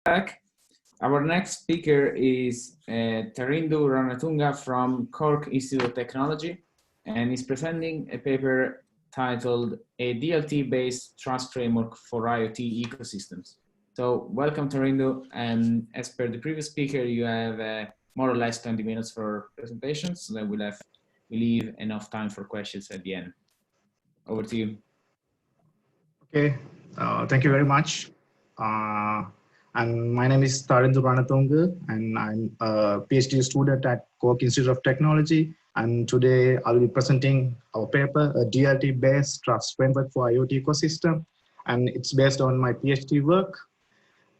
back. Our next speaker is Tarindu Ranatunga from Cork Institute of Technology, and is presenting a paper titled A DLT-based Trust Framework for IoT Ecosystems. So welcome, Tarindu, and as per the previous speaker, you have more or less 20 minutes for presentations, so then we leave enough time for questions at the end. Over to you. Okay, thank you very much. And my name is Tarindu Ranatunga, and I'm a PhD student at Cork Institute of Technology. And today I'll be presenting our paper, a DLT-based trust framework for IoT ecosystem. And it's based on my PhD work.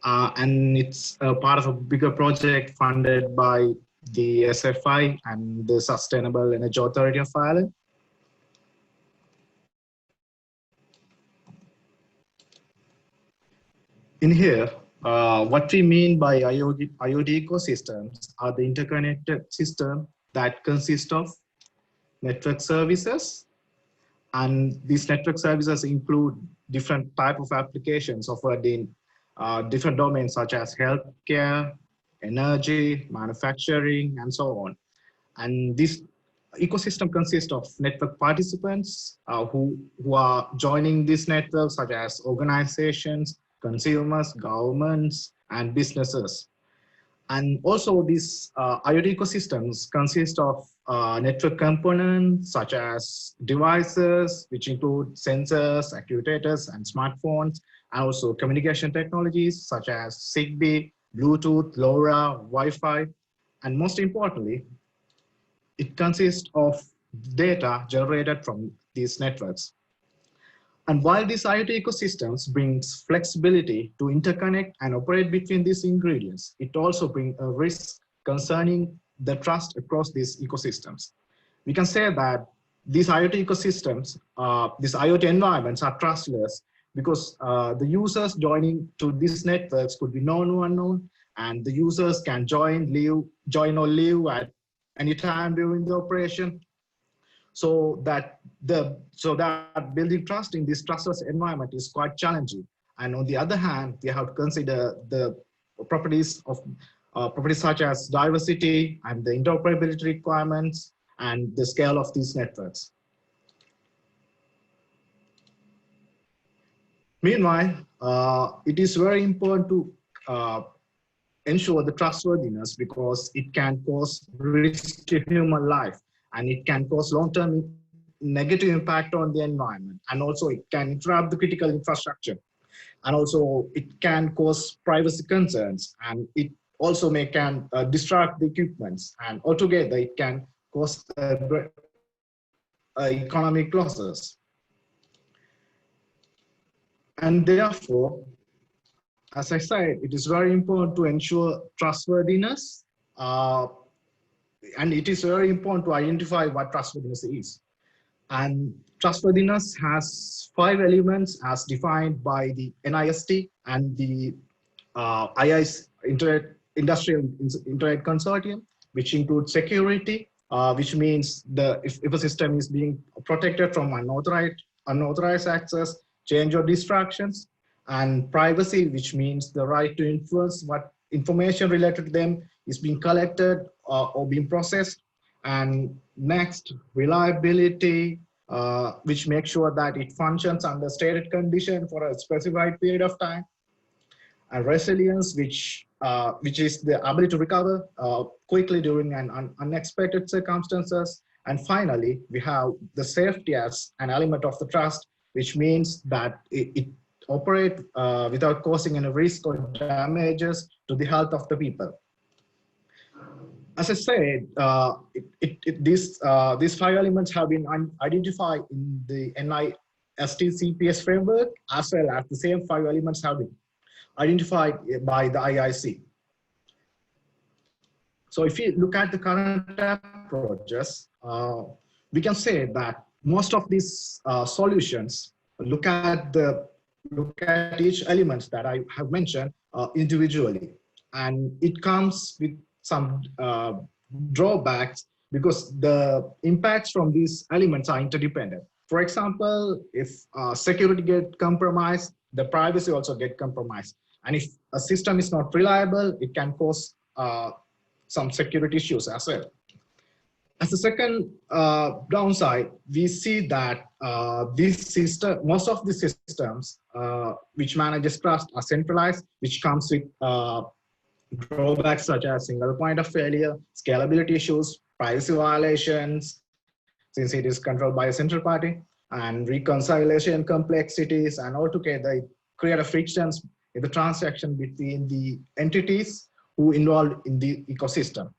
And it's a part of a bigger project funded by the SFI and the Sustainable Energy Authority of Ireland. In here, what we mean by IoT ecosystems are the interconnected system that consist of network services. And these network services include different type of applications offered in different domains such as healthcare, energy, manufacturing, and so on. And this ecosystem consists of network participants who are joining this network, such as organizations, consumers, governments, and businesses. And also these IoT ecosystems consist of network components such as devices, which include sensors, actuators, and smartphones, and also communication technologies such as Zigbee, Bluetooth, LoRa, Wi-Fi, and most importantly, it consists of data generated from these networks. And while these IoT ecosystems brings flexibility to interconnect and operate between these ingredients, it also brings a risk concerning the trust across these ecosystems. We can say that these IoT ecosystems, these IoT environments are trustless because the users joining to these networks could be known or unknown, and the users can join or leave at any time during the operation. So that building trust in this trustless environment is quite challenging. And on the other hand, we have to consider the properties of properties such as diversity and the interoperability requirements and the scale of these networks. Meanwhile, it is very important to ensure the trustworthiness because it can cause risk to human life, and it can cause long-term negative impact on the environment. And also it can interrupt the critical infrastructure. And also it can cause privacy concerns, and it also can distract the equipments. And altogether it can cause economic losses. And therefore, as I said, it is very important to ensure trustworthiness. And it is very important to identify what trustworthiness is. And trustworthiness has 5 elements as defined by the NIST and the Industrial Internet Consortium, which includes security, which means if a system is being protected from unauthorized access, change, or distractions, and privacy, which means the right to influence what information related to them is being collected or being processed. And next, reliability, which makes sure that it functions under stated condition for a specified period of time. And resilience, which is the ability to recover quickly during unexpected circumstances. And finally, we have the safety as an element of the trust, which means that it operate without causing any risk or damages to the health of the people. As I said, these 5 elements have been identified in the NIST CPS framework, as well as the same 5 elements have been identified by the IIC. So if you look at the current approaches, we can say that most of these solutions look at each element that I have mentioned individually, and it comes with some drawbacks because the impacts from these elements are interdependent. For example, if security gets compromised, the privacy also gets compromised. And if a system is not reliable, it can cause some security issues as well. As a second downside, we see that most of the systems which manages trust are centralized, which comes with drawbacks such as single point of failure, scalability issues, privacy violations, since it is controlled by a central party, and reconciliation complexities, and altogether it create a frictions in the transaction between the entities who involved in the ecosystem.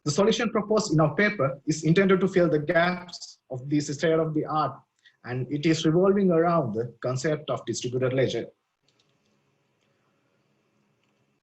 The solution proposed in our paper is intended to fill the gaps of this state of the art, and it is revolving around the concept of distributed ledger.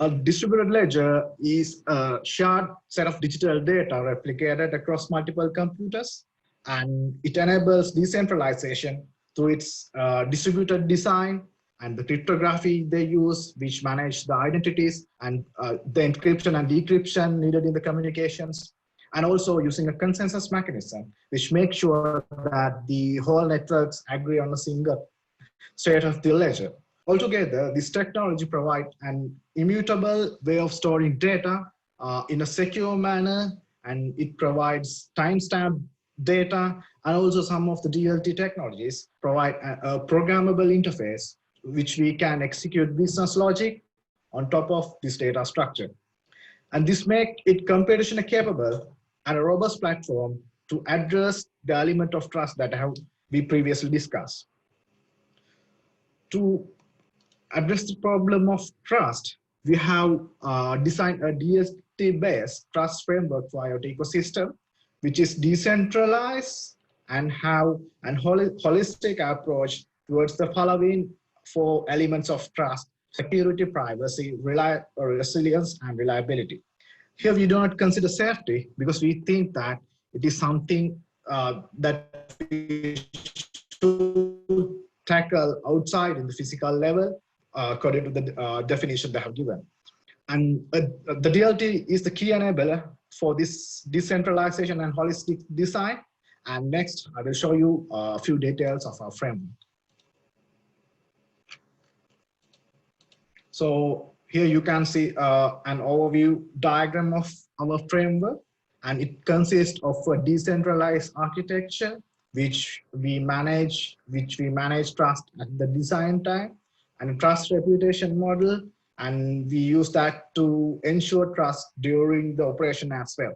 A distributed ledger is a shared set of digital data replicated across multiple computers, and it enables decentralization through its distributed design and the cryptography they use, which manage the identities and the encryption and decryption needed in the communications, and also using a consensus mechanism, which makes sure that the whole networks agree on a single state of the ledger. Altogether, this technology provides an immutable way of storing data in a secure manner, and it provides timestamp data, and also some of the DLT technologies provide a programmable interface which we can execute business logic on top of this data structure. And this makes it computationally capable and a robust platform to address the element of trust that we previously discussed. To address the problem of trust, we have designed a DLT-based trust framework for IoT ecosystem, which is decentralized and have a holistic approach towards the following 4 elements of trust: security, privacy, resilience, and reliability. Here we do not consider safety because we think that it is something that we should tackle outside in the physical level according to the definition they have given. And the DLT is the key enabler for this decentralization and holistic design. And next, I will show you a few details of our framework. So here you can see an overview diagram of our framework, and it consists of a decentralized architecture, which we manage trust at the design time, and a trust reputation model, and we use that to ensure trust during the operation as well.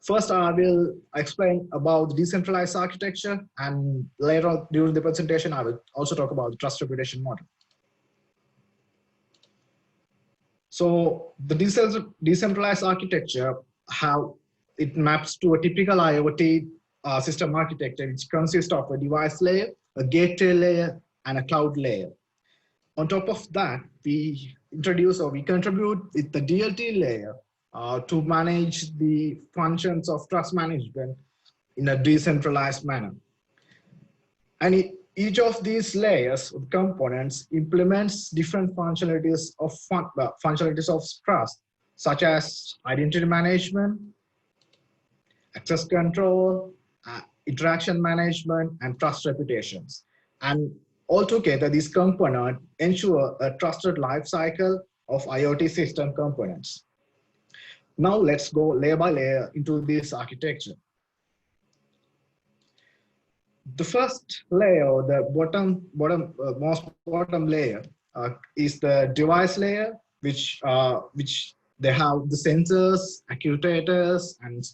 First, I will explain about the decentralized architecture, and later on during the presentation, I will also talk about the trust reputation model. So the decentralized architecture, how it maps to a typical IoT system architecture, which consists of a device layer, a gateway layer, and a cloud layer. On top of that, we contribute with the DLT layer to manage the functions of trust management in a decentralized manner. And each of these layers of components implements different functionalities of trust, such as identity management, access control, interaction management, and trust reputations. And altogether, these components ensure a trusted life cycle of IoT system components. Now let's go layer by layer into this architecture. The first layer, the most bottom layer, is the device layer, which they have the sensors, actuators, and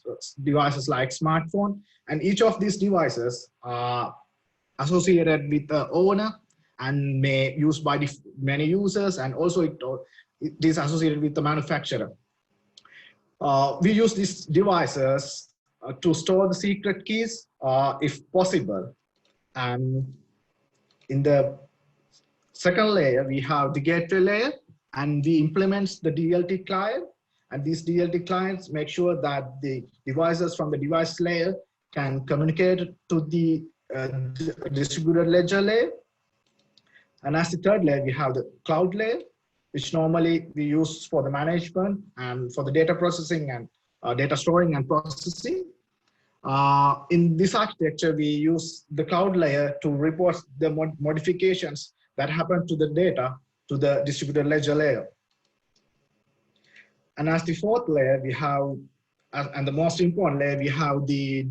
devices like smartphone. And each of these devices are associated with the owner and may used by many users, and also it is associated with the manufacturer. We use these devices to store the secret keys if possible. And in the second layer, we have the gateway layer, and we implement the DLT client. And these DLT clients make sure that the devices from the device layer can communicate to the distributed ledger layer. And as the third layer, we have the cloud layer, which normally we use for the management and for the data processing and data storing and processing. In this architecture, we use the cloud layer to report the modifications that happen to the data to the distributed ledger layer. And as the fourth layer, we have, and the most important layer, we have the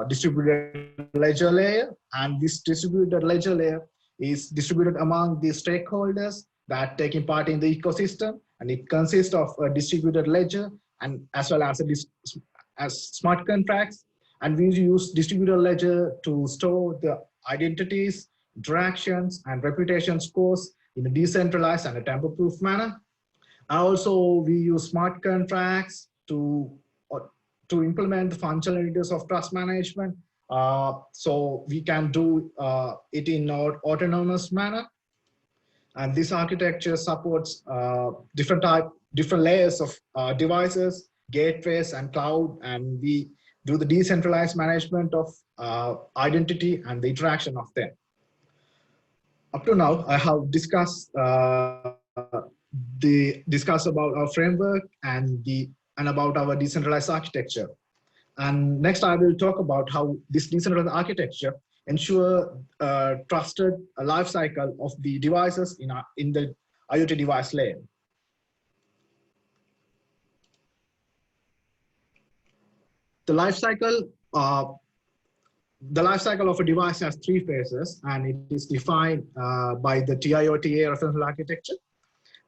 distributed ledger layer. And this distributed ledger layer is distributed among the stakeholders that taking part in the ecosystem. And it consists of a distributed ledger and as well as smart contracts. And we use distributed ledger to store the identities, interactions, and reputation scores in a decentralized and a tamper-proof manner. Also, we use smart contracts to implement the functionalities of trust management. So we can do it in an autonomous manner. And this architecture supports different layers of devices, gateways, and cloud. And we do the decentralized management of identity and the interaction of them. Up to now, I have discussed about our framework and about our decentralized architecture. And next, I will talk about how this decentralized architecture ensure trusted life cycle of the devices in the IoT device layer. The life cycle of a device has three phases, and it is defined by the TIOTA reference architecture.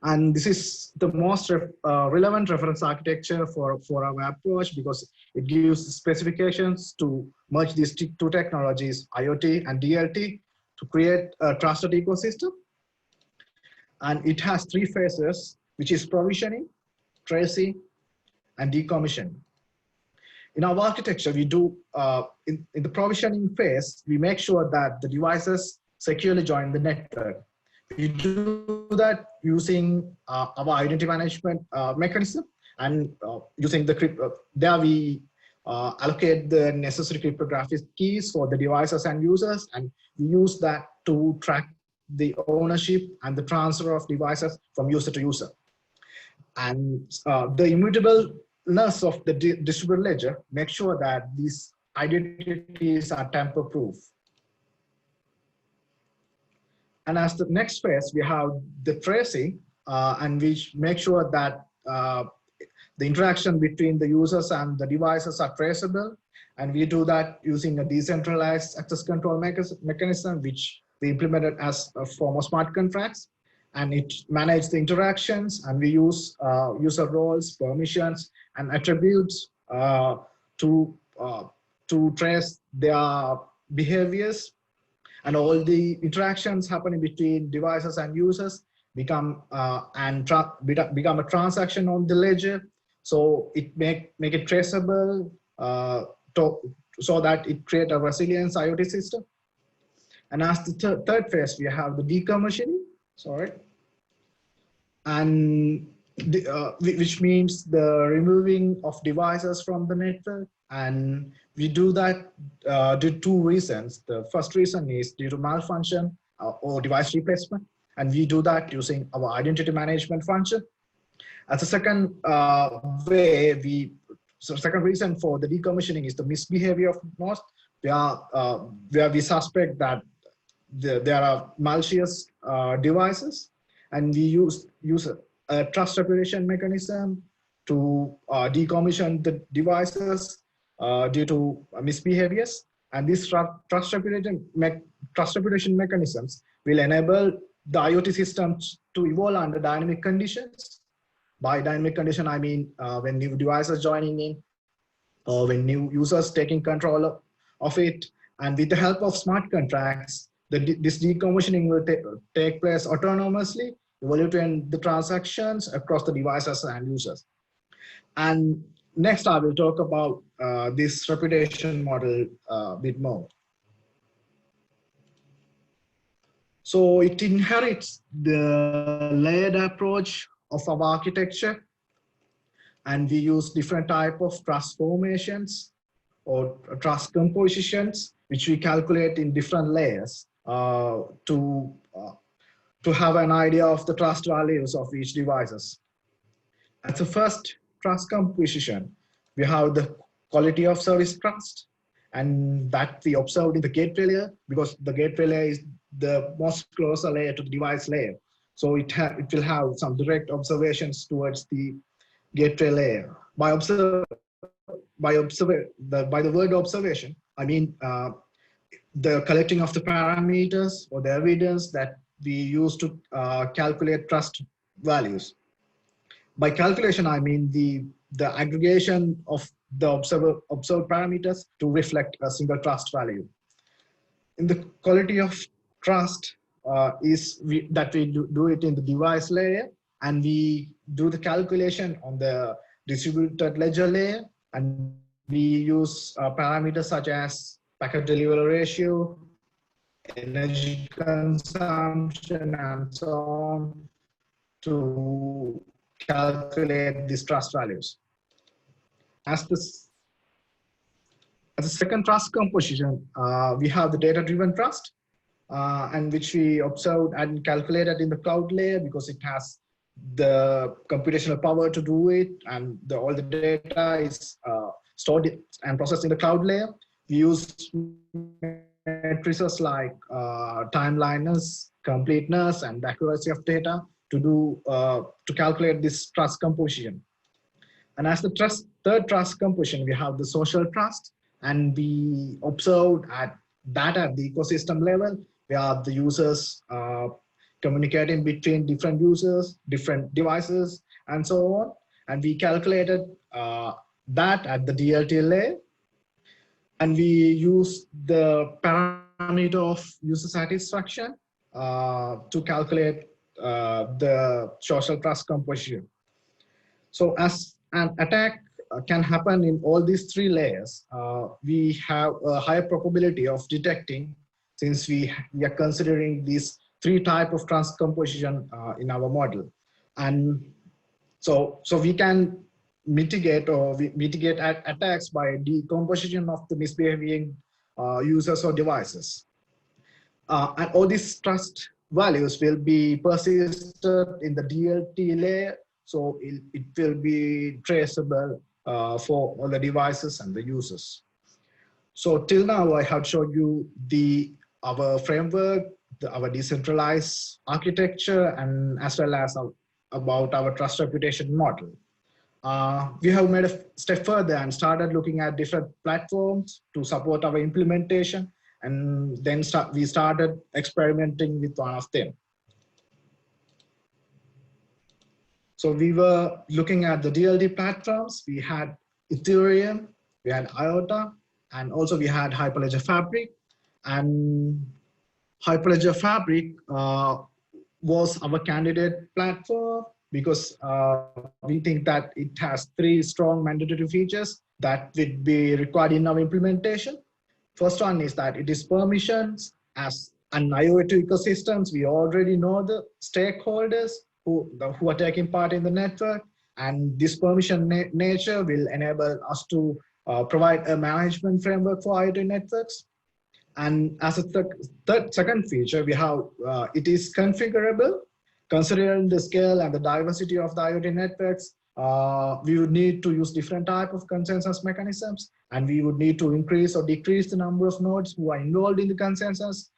And this is the most relevant reference architecture for our approach because it gives specifications to merge these two technologies, IoT and DLT, to create a trusted ecosystem. And it has three phases, which is provisioning, tracing, and decommissioning. In our architecture, we do, in the provisioning phase, we make sure that the devices securely join the network. We do that using our identity management mechanism and using the there we allocate the necessary cryptographic keys for the devices and users, and we use that to track the ownership and the transfer of devices from user to user. And the immutableness of the distributed ledger makes sure that these identities are tamper-proof. And as the next phase, we have the tracing, and we make sure that the interaction between the users and the devices are traceable. And we do that using a decentralized access control mechanism, which we implemented as a form of smart contracts. And it manages the interactions, and we use user roles, permissions, and attributes to trace their behaviors. And all the interactions happening between devices and users become a transaction on the ledger. So it make it traceable so that it create a resilient IoT system. And as the third phase, we have the decommissioning. Sorry, and which means the removing of devices from the network. And we do that due to two reasons. The first reason is due to malfunction or device replacement. And we do that using our identity management function. As a second second reason for the decommissioning is the misbehavior of nodes, where we suspect that there are malicious devices, and we use a trust reputation mechanism to decommission the devices due to misbehaviors. And these trust reputation mechanisms will enable the IoT systems to evolve under dynamic conditions. By dynamic condition, I mean when new devices joining in, or when new users taking control of it. And with the help of smart contracts, this decommissioning will take place autonomously, evaluating the transactions across the devices and users. And next, I will talk about this reputation model a bit more. So it inherits the layered approach of our architecture, and we use different type of trust formations or trust compositions, which we calculate in different layers to have an idea of the trust values of each devices. As the first trust composition, we have the quality of service trust, and that we observed in the gateway layer, because the gateway layer is the most closer layer to the device layer. So it will have some direct observations towards the gateway layer. By the word observation, I mean the collecting of the parameters or the evidence that we use to calculate trust values. By calculation, I mean the aggregation of the observed parameters to reflect a single trust value. In the quality of trust that we do it in the device layer, and we do the calculation on the distributed ledger layer, and we use parameters such as packet delivery ratio, energy consumption, and so on to calculate these trust values. As the second trust composition, we have the data-driven trust, and which we observed and calculated in the cloud layer because it has the computational power to do it, and all the data is stored and processed in the cloud layer. We use matrices like timeliness, completeness, and accuracy of data to calculate this trust composition. And as the third trust composition, we have the social trust, and we observed at the ecosystem level, where the users communicating between different users, different devices, and so on. And we calculated that at the DLT layer. And we use the parameter of user satisfaction to calculate the social trust composition. So as an attack can happen in all these three layers, we have a higher probability of detecting, since we are considering these three types of trust composition in our model. And so we can mitigate attacks by decomposition of the misbehaving users or devices. And all these trust values will be persisted in the DLT layer, so it will be traceable for all the devices and the users. So till now, I have showed you our framework, our decentralized architecture, and as well as about our trust reputation model. We have made a step further and started looking at different platforms to support our implementation, and then we started experimenting with one of them. So we were looking at the DLT platforms. We had Ethereum, we had IOTA, and also we had Hyperledger Fabric. And Hyperledger Fabric was our candidate platform because we think that it has three strong mandatory features that would be required in our implementation. First one is that it is permissions. As an IoT ecosystems, we already know the stakeholders who are taking part in the network, and this permission nature will enable us to provide a management framework for IoT networks. And as a second feature, we have it is configurable. Considering the scale and the diversity of the IoT networks, we would need to use different type of consensus mechanisms, and we would need to increase or decrease the number of nodes who are involved in the consensus.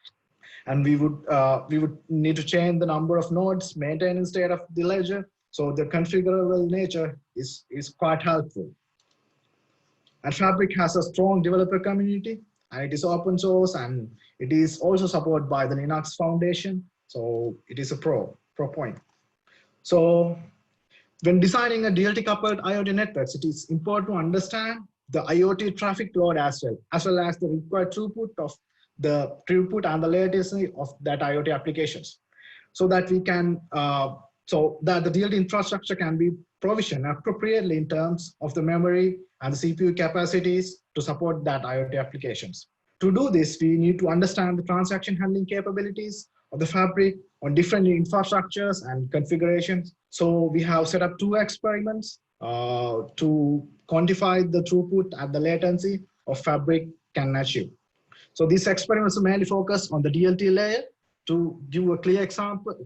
And we would need to change the number of nodes maintained in state of the ledger. So the configurable nature is quite helpful. And Fabric has a strong developer community, and it is open source, and it is also supported by the Linux Foundation. So it is a pro point. So when designing a DLT coupled IoT networks, it is important to understand the IoT traffic load as well as the required throughput and the latency of that IoT applications, so that we can so that the DLT infrastructure can be provisioned appropriately in terms of the memory and the CPU capacities to support that IoT applications. To do this, we need to understand the transaction handling capabilities of the Fabric on different infrastructures and configurations. So we have set up 2 experiments to quantify the throughput and the latency of Fabric can achieve. So these experiments are mainly focused on the DLT layer. To give you a clear example,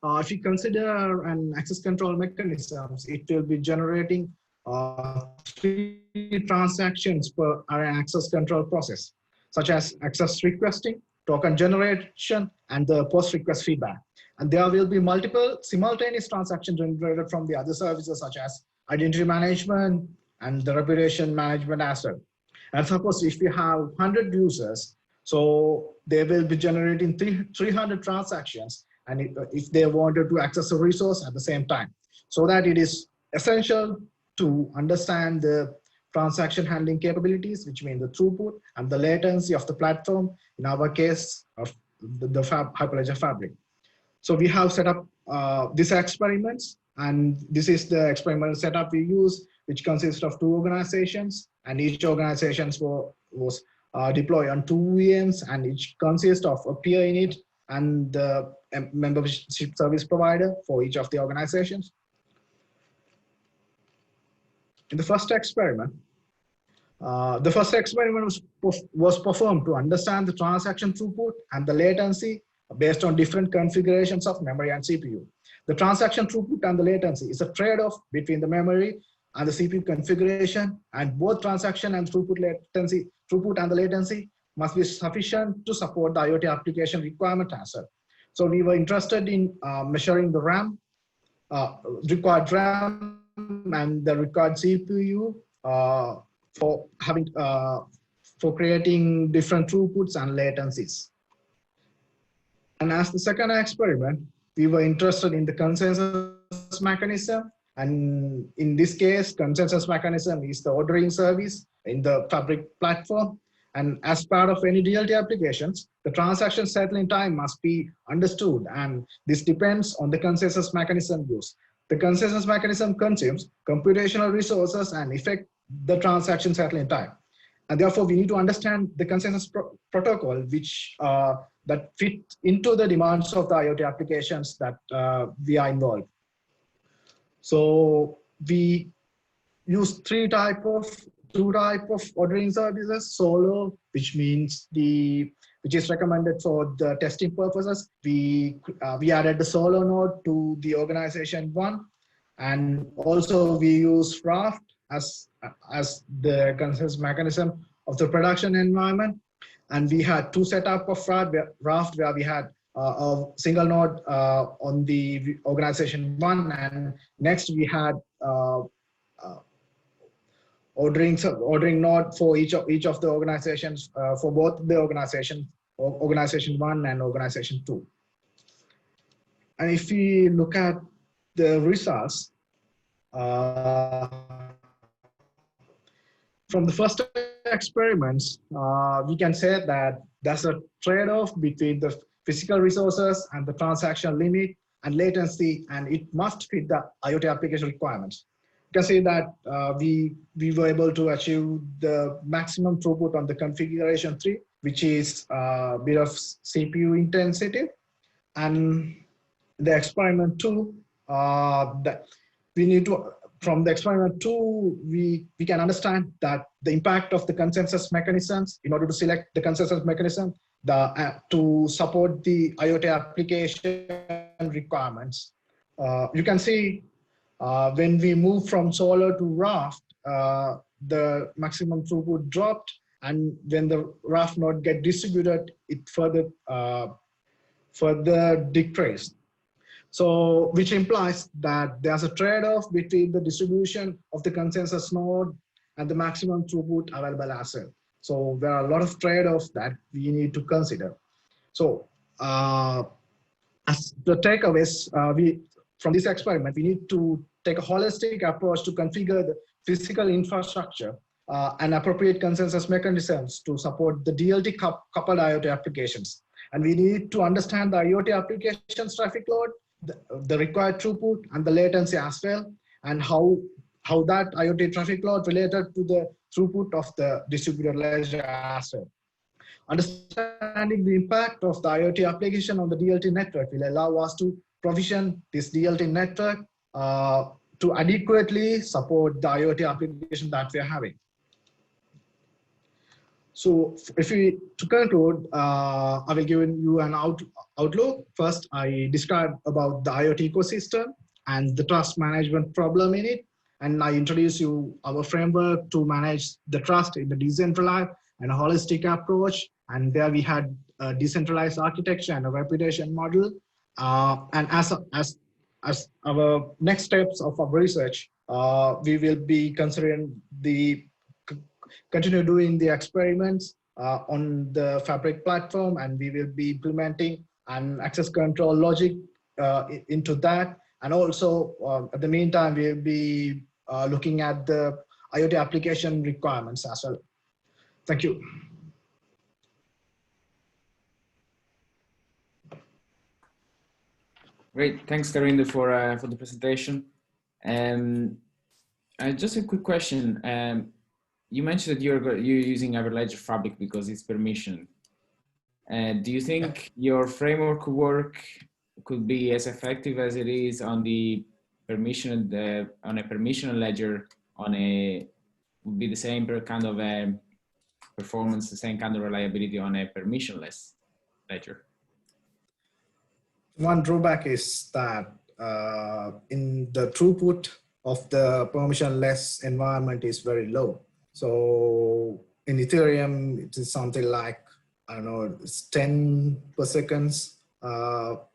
if you consider an access control mechanisms, it will be generating 3 transactions per access control process, such as access requesting, token generation, and the post request feedback. And there will be multiple simultaneous transactions generated from the other services such as identity management and the reputation management as well. And suppose if you have 100 users, so they will be generating 300 transactions, and if they wanted to access a resource at the same time. So that it is essential to understand the transaction handling capabilities, which mean the throughput and the latency of the platform, in our case of the Hyperledger Fabric. So we have set up these experiments, and this is the experimental setup we use, which consists of 2 organizations, and each organization was deployed on 2 VMs, and each consists of a peer init and the membership service provider for each of the organizations. In the first experiment, was performed to understand the transaction throughput and the latency based on different configurations of memory and CPU. The transaction throughput and the latency is a trade-off between the memory and the CPU configuration, and both transaction and throughput and the latency must be sufficient to support the IoT application requirement as well. So we were interested in measuring the RAM, required RAM and the required CPU for creating different throughputs and latencies. And as the second experiment, we were interested in the consensus mechanism. And in this case, consensus mechanism is the ordering service in the Fabric platform. And as part of any DLT applications, the transaction settling time must be understood. And this depends on the consensus mechanism used. The consensus mechanism consumes computational resources and affects the transaction settling time. And therefore, we need to understand the consensus protocol, which that fit into the demands of the IoT applications that we are involved. So we use two type of ordering services: Solo, which is recommended for the testing purposes. We added the Solo node to the organization 1, and also we use Raft as the consensus mechanism of the production environment. And we had 2 setup of Raft where we had a single node on the organization 1, and next we had ordering node for each of the organizations for both the organization 1 and organization 2. And if we look at the results from the first experiments, we can say that there's a trade-off between the physical resources and the transaction limit and latency, and it must fit the IoT application requirements. You can see that we were able to achieve the maximum throughput on the configuration 3, which is a bit of CPU intensity. And the experiment 2, that we need to, from the experiment 2, we can understand that the impact of the consensus mechanisms, in order to select the consensus mechanism to support the IoT application requirements. You can see when we move from Solo to Raft, the maximum throughput dropped, and when the Raft node get distributed, it further decreased. So, which implies that there's a trade-off between the distribution of the consensus node and the maximum throughput available as well. So there are a lot of trade-offs that we need to consider. So as the takeaways, from this experiment, we need to take a holistic approach to configure the physical infrastructure and appropriate consensus mechanisms to support the DLT coupled IoT applications. And we need to understand the IoT applications traffic load, the required throughput and the latency as well, and how that IoT traffic load related to the throughput of the distributed ledger as well. Understanding the impact of the IoT application on the DLT network will allow us to provision this DLT network to adequately support the IoT application that we are having. So to conclude, I will give you an outlook. First, I described about the IoT ecosystem and the trust management problem in it. And I introduce you our framework to manage the trust in the decentralized and holistic approach. And there we had a decentralized architecture and a reputation model. And as our next steps of our research, we will be considering continue doing the experiments on the Fabric platform, and we will be implementing an access control logic into that. And also, at the meantime, we'll be looking at the IoT application requirements as well. Thank you. Great, thanks, Tarinder, for the presentation. Just a quick question. You mentioned that you're using Everledger Fabric because it's permissioned. Do you think your framework work could be as effective as it is on the permission on a permissioned ledger would be the same kind of performance, the same kind of reliability on a permissionless ledger? One drawback is that in the throughput of the permissionless environment is very low. So in Ethereum, it is something like, I don't know, it's 10 per seconds.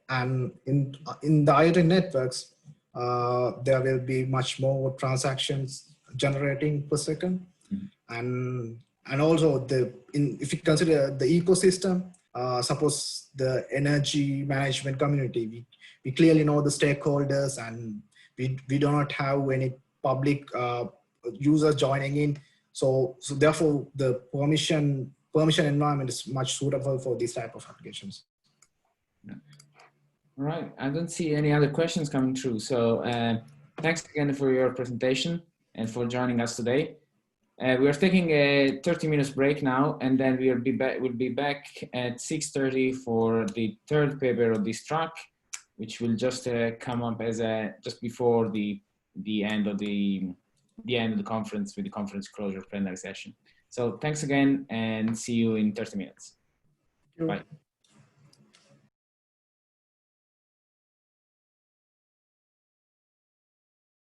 And in the IoT networks, there will be much more transactions generating per second. Mm-hmm. And also if you consider the ecosystem, suppose the energy management community, we clearly know the stakeholders, and we do not have any public users joining in. So therefore the permission environment is much suitable for these type of applications. Yeah. All right, I don't see any other questions coming through. So thanks again for your presentation and for joining us today. We are taking a 30 minutes break now, and then we'll be back at 6:30 for the third paper of this track, which will just come up as just before the end of the conference, with the conference closure plenary session. So thanks again, and see you in 30 minutes. Bye.